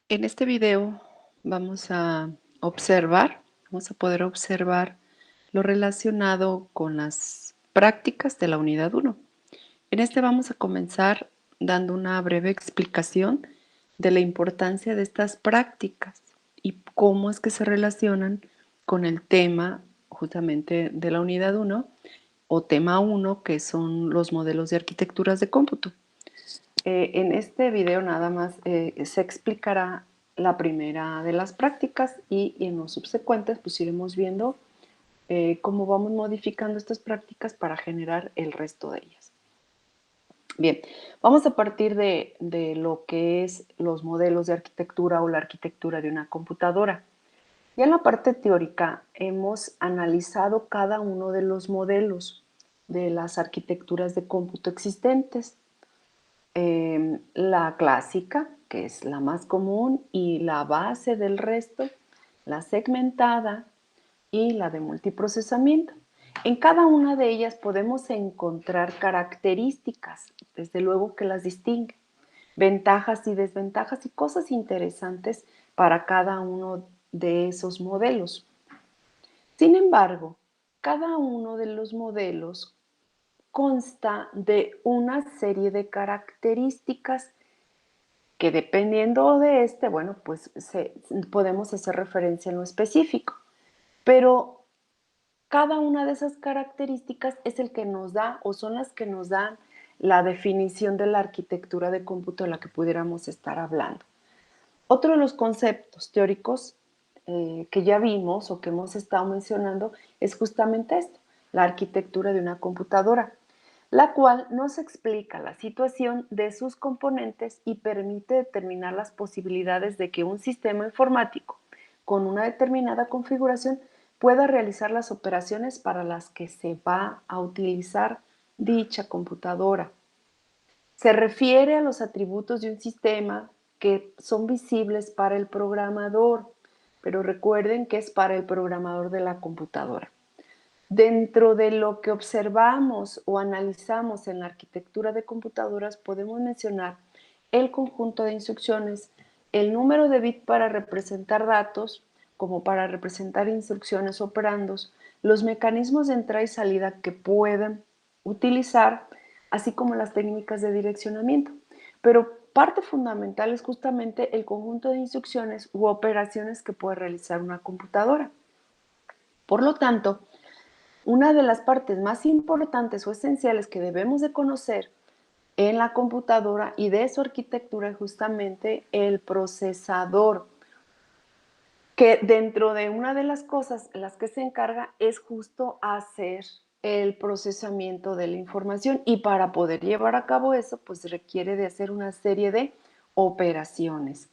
En este video vamos a poder observar lo relacionado con las prácticas de la unidad uno. En este vamos a comenzar dando una breve explicación de la importancia de estas prácticas y cómo es que se relacionan con el tema justamente de la unidad uno o tema uno, que son los modelos de arquitecturas de cómputo. En este video nada más se explicará la primera de las prácticas y en los subsecuentes pues iremos viendo cómo vamos modificando estas prácticas para generar el resto de ellas. Bien, vamos a partir de lo que es los modelos de arquitectura o la arquitectura de una computadora. Ya en la parte teórica hemos analizado cada uno de los modelos de las arquitecturas de cómputo existentes. La clásica, que es la más común y la base del resto, la segmentada y la de multiprocesamiento. En cada una de ellas podemos encontrar características, desde luego que las distinguen, ventajas y desventajas y cosas interesantes para cada uno de esos modelos. Sin embargo, cada uno de los modelos consta de una serie de características que dependiendo de bueno, pues podemos hacer referencia en lo específico. Pero cada una de esas características es el que nos da o son las que nos dan la definición de la arquitectura de cómputo de la que pudiéramos estar hablando. Otro de los conceptos teóricos que ya vimos o que hemos estado mencionando es justamente esto, la arquitectura de una computadora, la cual nos explica la situación de sus componentes y permite determinar las posibilidades de que un sistema informático con una determinada configuración pueda realizar las operaciones para las que se va a utilizar dicha computadora. Se refiere a los atributos de un sistema que son visibles para el programador, pero recuerden que es para el programador de la computadora. Dentro de lo que observamos o analizamos en la arquitectura de computadoras podemos mencionar el conjunto de instrucciones, el número de bits para representar datos, como para representar instrucciones operandos, los mecanismos de entrada y salida que pueden utilizar, así como las técnicas de direccionamiento. Pero parte fundamental es justamente el conjunto de instrucciones u operaciones que puede realizar una computadora. Por lo tanto, una de las partes más importantes o esenciales que debemos de conocer en la computadora y de su arquitectura es justamente el procesador, que dentro de una de las cosas en las que se encarga es justo hacer el procesamiento de la información, y para poder llevar a cabo eso pues requiere de hacer una serie de operaciones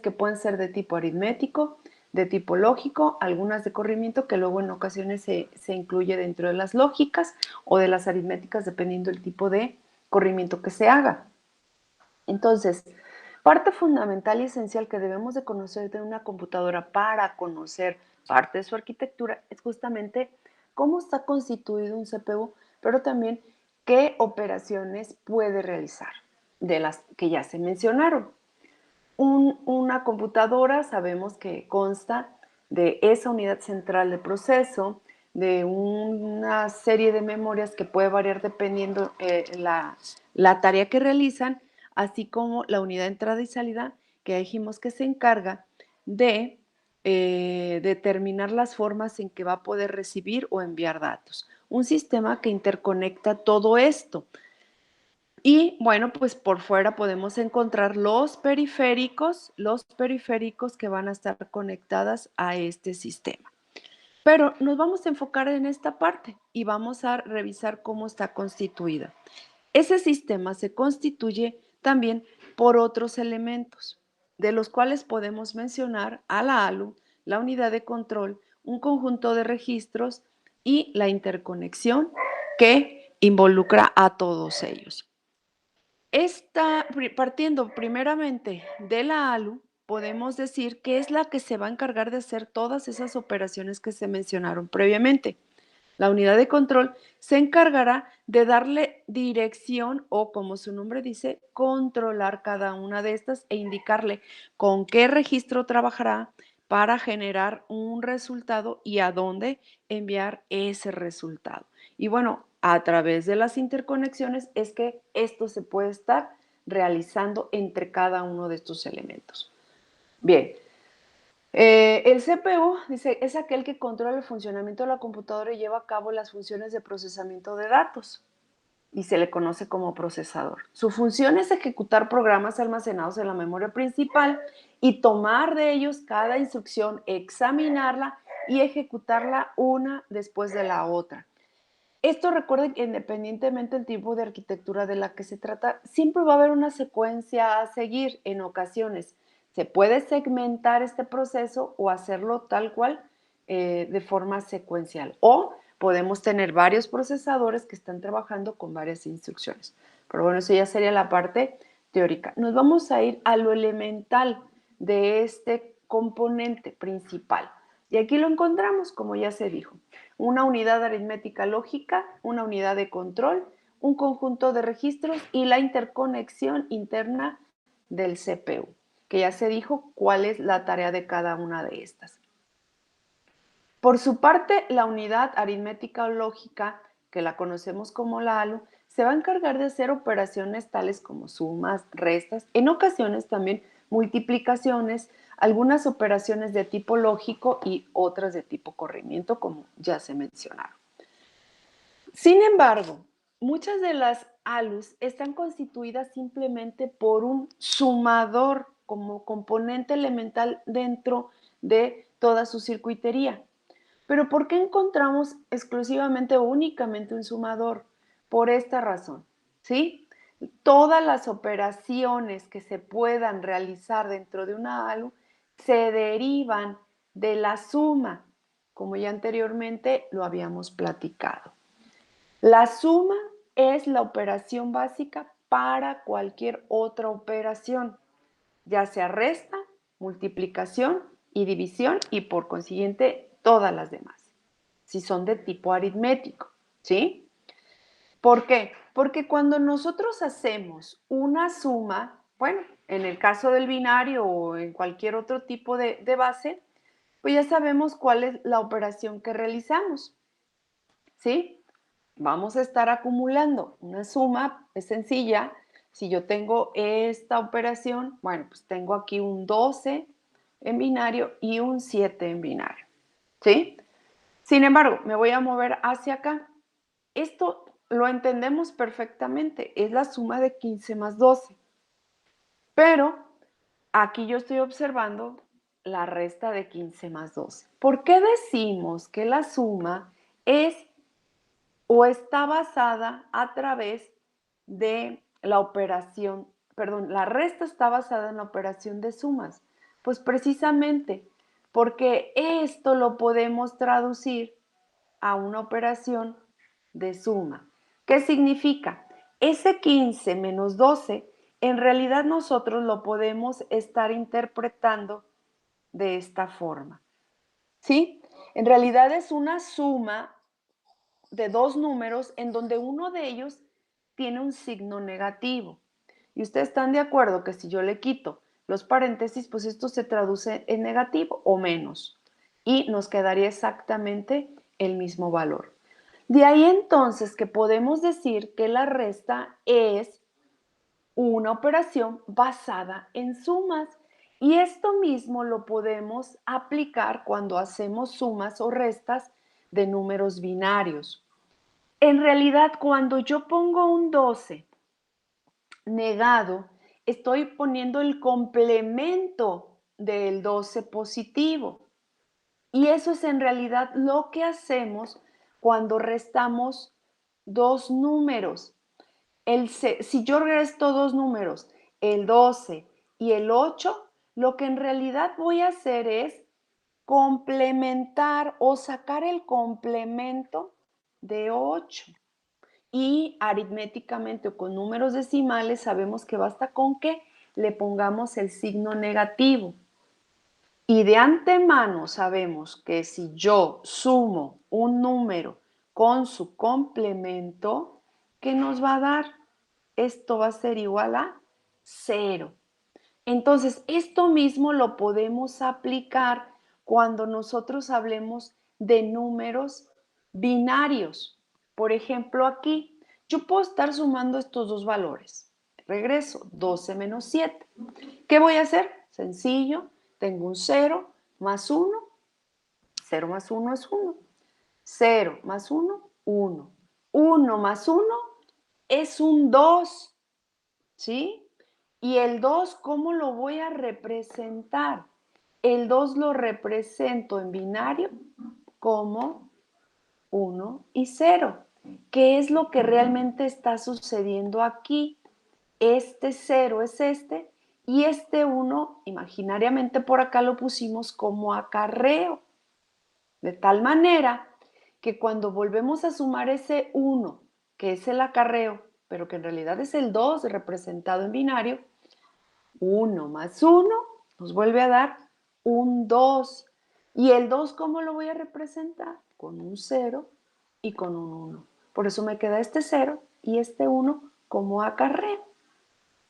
que pueden ser de tipo aritmético, de tipo lógico, algunas de corrimiento que luego en ocasiones se incluye dentro de las lógicas o de las aritméticas dependiendo del tipo de corrimiento que se haga. Entonces, parte fundamental y esencial que debemos de conocer de una computadora para conocer parte de su arquitectura es justamente cómo está constituido un CPU, pero también qué operaciones puede realizar, de las que ya se mencionaron. Una computadora sabemos que consta de esa unidad central de proceso, de una serie de memorias que puede variar dependiendo la tarea que realizan, así como la unidad de entrada y salida, que dijimos que se encarga de determinar las formas en que va a poder recibir o enviar datos. Un sistema que interconecta todo esto. Y bueno, pues por fuera podemos encontrar los periféricos que van a estar conectadas a este sistema. Pero nos vamos a enfocar en esta parte y vamos a revisar cómo está constituida. Ese sistema se constituye también por otros elementos, de los cuales podemos mencionar a la ALU, la unidad de control, un conjunto de registros y la interconexión que involucra a todos ellos. Partiendo primeramente de la ALU, podemos decir que es la que se va a encargar de hacer todas esas operaciones que se mencionaron previamente. La unidad de control se encargará de darle dirección o, como su nombre dice, controlar cada una de estas e indicarle con qué registro trabajará para generar un resultado y a dónde enviar ese resultado. Y bueno, a través de las interconexiones es que esto se puede estar realizando entre cada uno de estos elementos. Bien, el CPU, dice, es aquel que controla el funcionamiento de la computadora y lleva a cabo las funciones de procesamiento de datos y se le conoce como procesador. Su función es ejecutar programas almacenados en la memoria principal y tomar de ellos cada instrucción, examinarla y ejecutarla una después de la otra. Esto recuerden que independientemente del tipo de arquitectura de la que se trata, siempre va a haber una secuencia a seguir en ocasiones. Se puede segmentar este proceso o hacerlo tal cual de forma secuencial. O podemos tener varios procesadores que están trabajando con varias instrucciones. Pero bueno, eso ya sería la parte teórica. Nos vamos a ir a lo elemental de este componente principal. Y aquí lo encontramos, como ya se dijo, una unidad aritmética lógica, una unidad de control, un conjunto de registros y la interconexión interna del CPU, que ya se dijo cuál es la tarea de cada una de estas. Por su parte, la unidad aritmética o lógica, que la conocemos como la ALU, se va a encargar de hacer operaciones tales como sumas, restas, en ocasiones también multiplicaciones, algunas operaciones de tipo lógico y otras de tipo corrimiento, como ya se mencionaron. Sin embargo, muchas de las ALUs están constituidas simplemente por un sumador como componente elemental dentro de toda su circuitería. Pero ¿por qué encontramos exclusivamente o únicamente un sumador? Por esta razón, ¿sí? Todas las operaciones que se puedan realizar dentro de una ALU se derivan de la suma, como ya anteriormente lo habíamos platicado. La suma es la operación básica para cualquier otra operación, ya sea resta, multiplicación y división y por consiguiente todas las demás, si son de tipo aritmético, ¿sí? ¿Por qué? Porque cuando nosotros hacemos una suma, bueno, en el caso del binario o en cualquier otro tipo de base, pues ya sabemos cuál es la operación que realizamos, ¿sí? Vamos a estar acumulando una suma, es sencilla. Si yo tengo esta operación, bueno, pues tengo aquí un 12 en binario y un 7 en binario, ¿sí? Sin embargo, me voy a mover hacia acá. Esto lo entendemos perfectamente, es la suma de 15 más 12. Pero aquí yo estoy observando la resta de 15 más 12. ¿Por qué decimos que la suma es o está basada a través de la operación, perdón, la resta está basada en la operación de sumas? Pues precisamente porque esto lo podemos traducir a una operación de suma. ¿Qué significa? Ese 15 menos 12, en realidad nosotros lo podemos estar interpretando de esta forma, ¿sí? En realidad es una suma de dos números en donde uno de ellos tiene un signo negativo. Y ustedes están de acuerdo que si yo le quito los paréntesis, pues esto se traduce en negativo o menos. Y nos quedaría exactamente el mismo valor. De ahí entonces que podemos decir que la resta es una operación basada en sumas. Y esto mismo lo podemos aplicar cuando hacemos sumas o restas de números binarios. En realidad, cuando yo pongo un 12 negado, estoy poniendo el complemento del 12 positivo. Y eso es en realidad lo que hacemos cuando restamos dos números. Si yo resto dos números, el 12 y el 8, lo que en realidad voy a hacer es complementar o sacar el complemento de 8. Y aritméticamente o con números decimales sabemos que basta con que le pongamos el signo negativo. Y de antemano sabemos que si yo sumo un número con su complemento, ¿qué nos va a dar? Esto va a ser igual a 0. Entonces, esto mismo lo podemos aplicar cuando nosotros hablemos de números binarios. Por ejemplo, aquí yo puedo estar sumando estos dos valores. Regreso, 12 menos 7. ¿Qué voy a hacer? Sencillo, tengo un 0 más 1. 0 más 1 es 1. 0 más 1, 1. 1 más 1 es un 2, ¿sí? Y el 2, ¿cómo lo voy a representar? El 2 lo represento en binario como 1 y 0. ¿Qué es lo que realmente está sucediendo aquí? Este 0 es este y este 1, imaginariamente por acá lo pusimos como acarreo. De tal manera que cuando volvemos a sumar ese 1, que es el acarreo, pero que en realidad es el 2 representado en binario, 1 más 1 nos vuelve a dar un 2. ¿Y el 2 cómo lo voy a representar? Con un 0 y con un 1. Por eso me queda este 0 y este 1 como acarreo.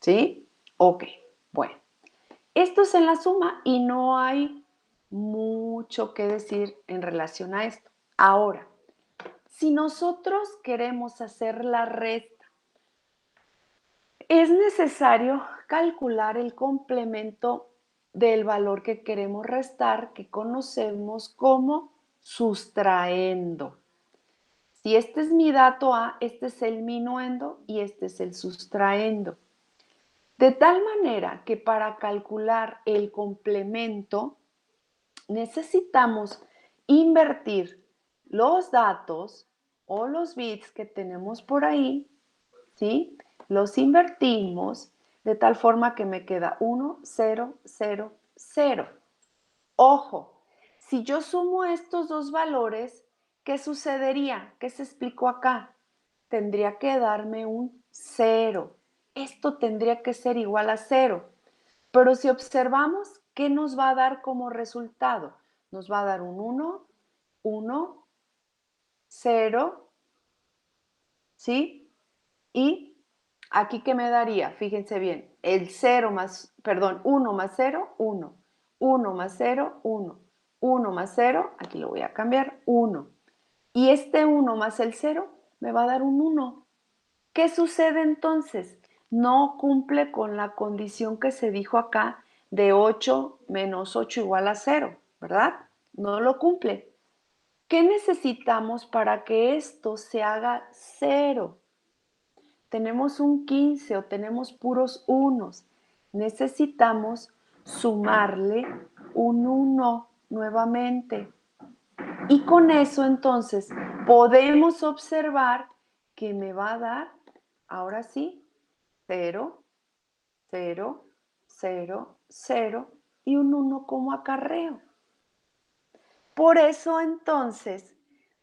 ¿Sí? Ok, bueno. Esto es en la suma y no hay mucho que decir en relación a esto. Ahora, si nosotros queremos hacer la resta, es necesario calcular el complemento del valor que queremos restar, que conocemos como sustraendo. Si este es mi dato A, este es el minuendo y este es el sustraendo. De tal manera que para calcular el complemento necesitamos invertir los datos o los bits que tenemos por ahí, ¿sí? Los invertimos de tal forma que me queda 1, 0, 0, 0. Ojo, si yo sumo estos dos valores, ¿qué sucedería? ¿Qué se explicó acá? Tendría que darme un 0. Esto tendría que ser igual a 0. Pero si observamos, ¿qué nos va a dar como resultado? Nos va a dar un 1, 1, 0, ¿sí? Y aquí, ¿qué me daría? Fíjense bien, el 0 más, perdón, 1 más 0, 1. 1 más 0, 1. 1 más 0, aquí lo voy a cambiar, 1. Y este 1 más el 0 me va a dar un 1. ¿Qué sucede entonces? No cumple con la condición que se dijo acá de 8 menos 8 igual a 0, ¿verdad? No lo cumple. ¿Qué necesitamos para que esto se haga 0? Tenemos un 15 o tenemos puros unos. Necesitamos sumarle un 1 nuevamente. Y con eso entonces podemos observar que me va a dar, ahora sí, 0, 0, 0, 0 y un 1 como acarreo. Por eso entonces,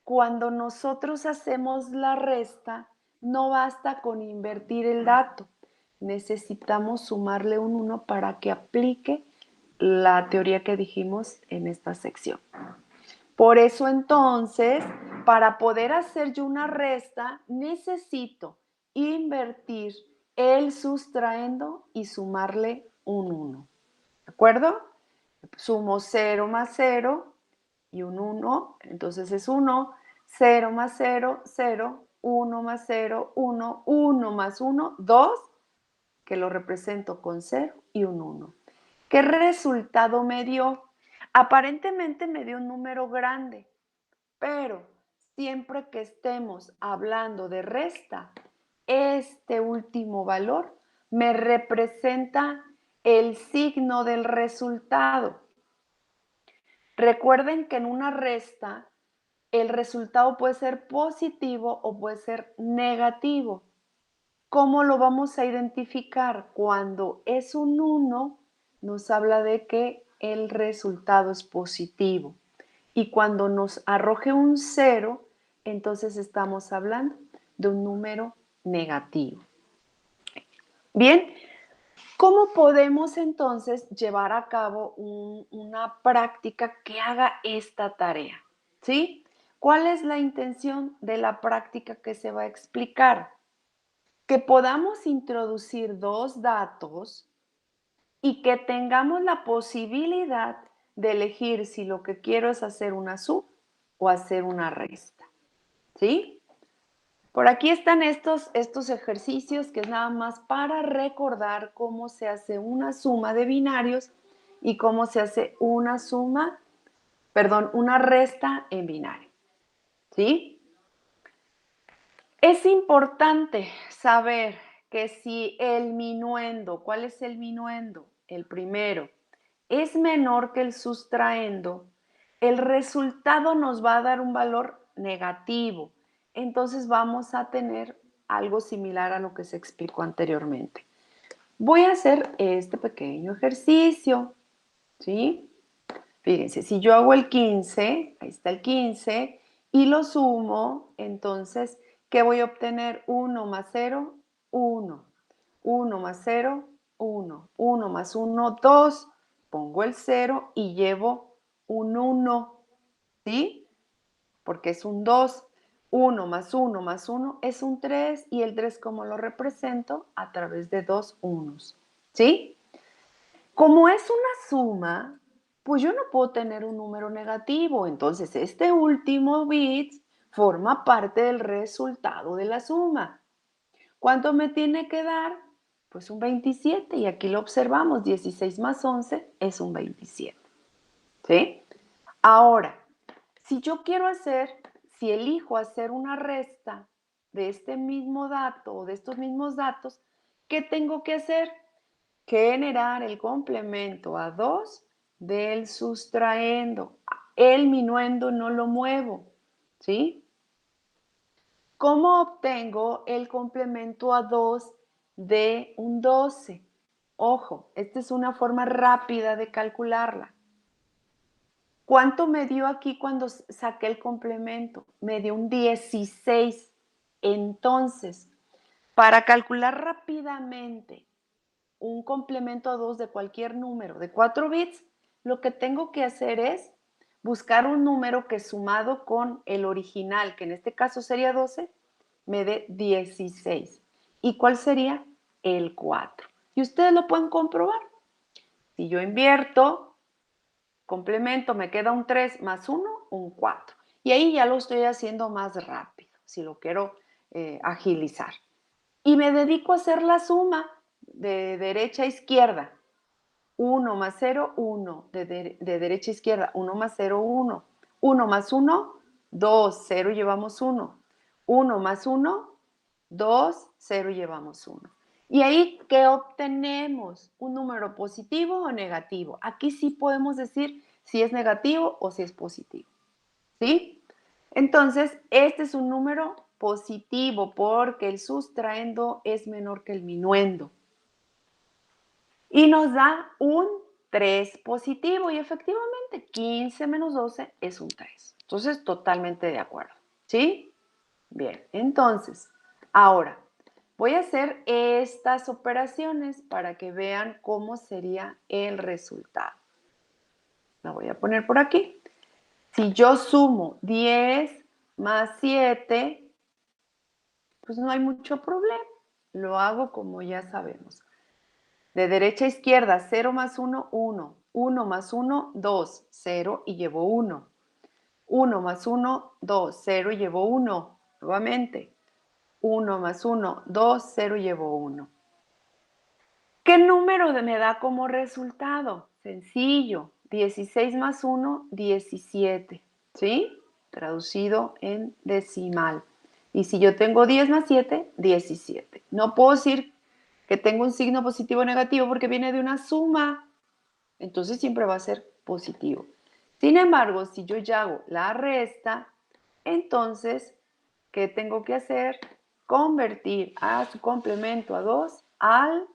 cuando nosotros hacemos la resta, no basta con invertir el dato. Necesitamos sumarle un 1 para que aplique la teoría que dijimos en esta sección. Por eso entonces, para poder hacer yo una resta, necesito invertir el sustraendo y sumarle un 1. ¿De acuerdo? Sumo 0 más 0 y un 1, entonces es 1, 0 más 0, 0, 1 más 0, 1, 1 más 1, 2, que lo represento con 0 y un 1. ¿Qué resultado me dio? Aparentemente me dio un número grande, pero siempre que estemos hablando de resta, este último valor me representa el signo del resultado. Recuerden que en una resta el resultado puede ser positivo o puede ser negativo. ¿Cómo lo vamos a identificar? Cuando es un 1, nos habla de que el resultado es positivo. Y cuando nos arroje un 0, entonces estamos hablando de un número negativo. Bien, ¿cómo podemos entonces llevar a cabo una práctica que haga esta tarea? ¿Sí? ¿Cuál es la intención de la práctica que se va a explicar? Que podamos introducir dos datos y que tengamos la posibilidad de elegir si lo que quiero es hacer una suma o hacer una resta, ¿sí? Por aquí están estos ejercicios que es nada más para recordar cómo se hace una suma de binarios y cómo se hace una suma, perdón, una resta en binario, ¿sí? Es importante saber que si el minuendo, ¿cuál es el minuendo? El primero, es menor que el sustraendo, el resultado nos va a dar un valor negativo. Entonces vamos a tener algo similar a lo que se explicó anteriormente. Voy a hacer este pequeño ejercicio, ¿sí? Fíjense, si yo hago el 15, ahí está el 15, y lo sumo, entonces, ¿qué voy a obtener? 1 más 0, 1. 1 más 0, 1. 1 más 1, 2. Pongo el 0 y llevo un 1, ¿sí? Porque es un 2. 1 más 1 más 1 es un 3 y el 3, ¿cómo lo represento? A través de dos unos, ¿sí? Como es una suma, pues yo no puedo tener un número negativo, entonces este último bit forma parte del resultado de la suma. ¿Cuánto me tiene que dar? Pues un 27 y aquí lo observamos, 16 más 11 es un 27, ¿sí? Ahora, si yo quiero hacer, si elijo hacer una resta de este mismo dato o de estos mismos datos, ¿qué tengo que hacer? Generar el complemento a 2 del sustraendo. El minuendo no lo muevo, ¿sí? ¿Cómo obtengo el complemento a 2 de un 12? Ojo, esta es una forma rápida de calcularla. ¿Cuánto me dio aquí cuando saqué el complemento? Me dio un 16. Entonces, para calcular rápidamente un complemento a 2 de cualquier número de 4 bits, lo que tengo que hacer es buscar un número que sumado con el original, que en este caso sería 12, me dé 16. ¿Y cuál sería? El 4. Y ustedes lo pueden comprobar. Si yo invierto, complemento, me queda un 3 más 1, un 4. Y ahí ya lo estoy haciendo más rápido, si lo quiero agilizar. Y me dedico a hacer la suma de derecha a izquierda. 1 más 0, 1. De derecha a izquierda, 1 más 0, 1. 1 más 1, 2. 0 llevamos 1. 1 más 1, 2. 0 llevamos 1. Y ahí, ¿qué obtenemos? ¿Un número positivo o negativo? Aquí sí podemos decir si es negativo o si es positivo, ¿sí? Entonces, este es un número positivo porque el sustraendo es menor que el minuendo. Y nos da un 3 positivo y efectivamente 15 menos 12 es un 3. Entonces, totalmente de acuerdo, ¿sí? Bien, entonces, ahora voy a hacer estas operaciones para que vean cómo sería el resultado. La voy a poner por aquí. Si yo sumo 10 más 7, pues no hay mucho problema. Lo hago como ya sabemos. De derecha a izquierda, 0 más 1, 1. 1 más 1, 2. 0 y llevo 1. 1 más 1, 2. 0 y llevo 1. Nuevamente. 1 más 1, 2. 0 y llevo 1. ¿Qué número me da como resultado? Sencillo. 16 más 1, 17. ¿Sí? Traducido en decimal. Y si yo tengo 10 más 7, 17. No puedo decir que tengo un signo positivo o negativo porque viene de una suma. Entonces siempre va a ser positivo. Sin embargo, si yo ya hago la resta, entonces, ¿qué tengo que hacer? Convertir a su complemento a 2 al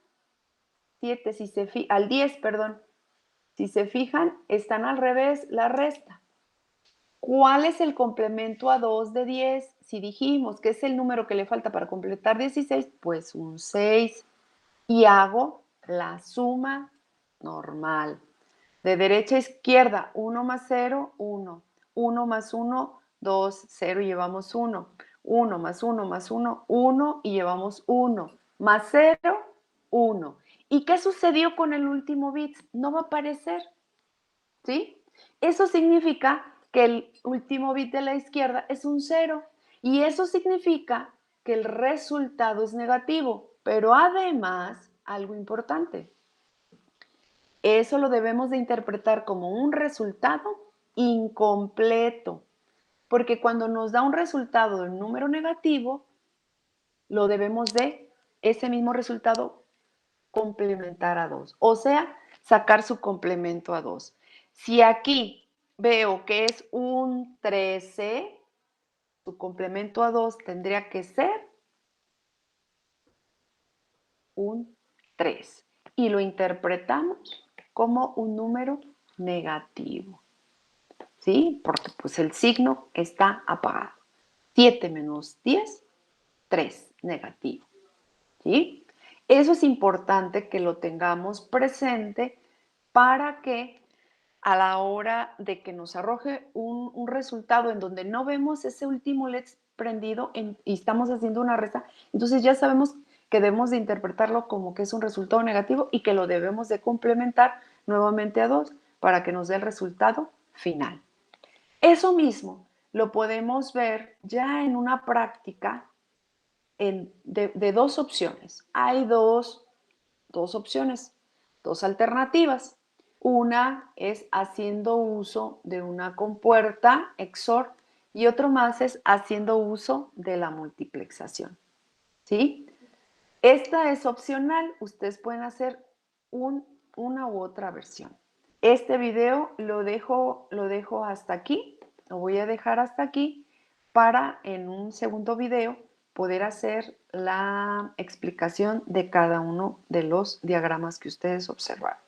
7, al 10, perdón. Si se fijan, están al revés la resta. ¿Cuál es el complemento a 2 de 10? Si dijimos que es el número que le falta para completar 16, pues un 6. Y hago la suma normal. De derecha a izquierda, 1 más 0, 1. 1 más 1, 2, 0 y llevamos 1. 1 más 1 más 1, 1 y llevamos 1. Más 0, 1. ¿Y qué sucedió con el último bit? No va a aparecer, ¿sí? Eso significa que el último bit de la izquierda es un 0. Y eso significa que el resultado es negativo. Pero además, algo importante, eso lo debemos de interpretar como un resultado incompleto, porque cuando nos da un resultado de un número negativo, lo debemos de, ese mismo resultado, complementar a 2, o sea, sacar su complemento a 2. Si aquí veo que es un 13, su complemento a 2 tendría que ser un 3 y lo interpretamos como un número negativo, ¿sí? Porque pues el signo está apagado. 7 menos 10, 3, negativo, ¿sí? Eso es importante que lo tengamos presente para que a la hora de que nos arroje un resultado en donde no vemos ese último LED prendido y estamos haciendo una resta, entonces ya sabemos que debemos de interpretarlo como que es un resultado negativo y que lo debemos de complementar nuevamente a 2 para que nos dé el resultado final. Eso mismo lo podemos ver ya en una práctica de dos opciones. Hay dos opciones, dos alternativas. Una es haciendo uso de una compuerta XOR y otro más es haciendo uso de la multiplexación, ¿sí? Esta es opcional, ustedes pueden hacer una u otra versión. Este video lo dejo hasta aquí, lo voy a dejar hasta aquí para en un segundo video poder hacer la explicación de cada uno de los diagramas que ustedes observaron.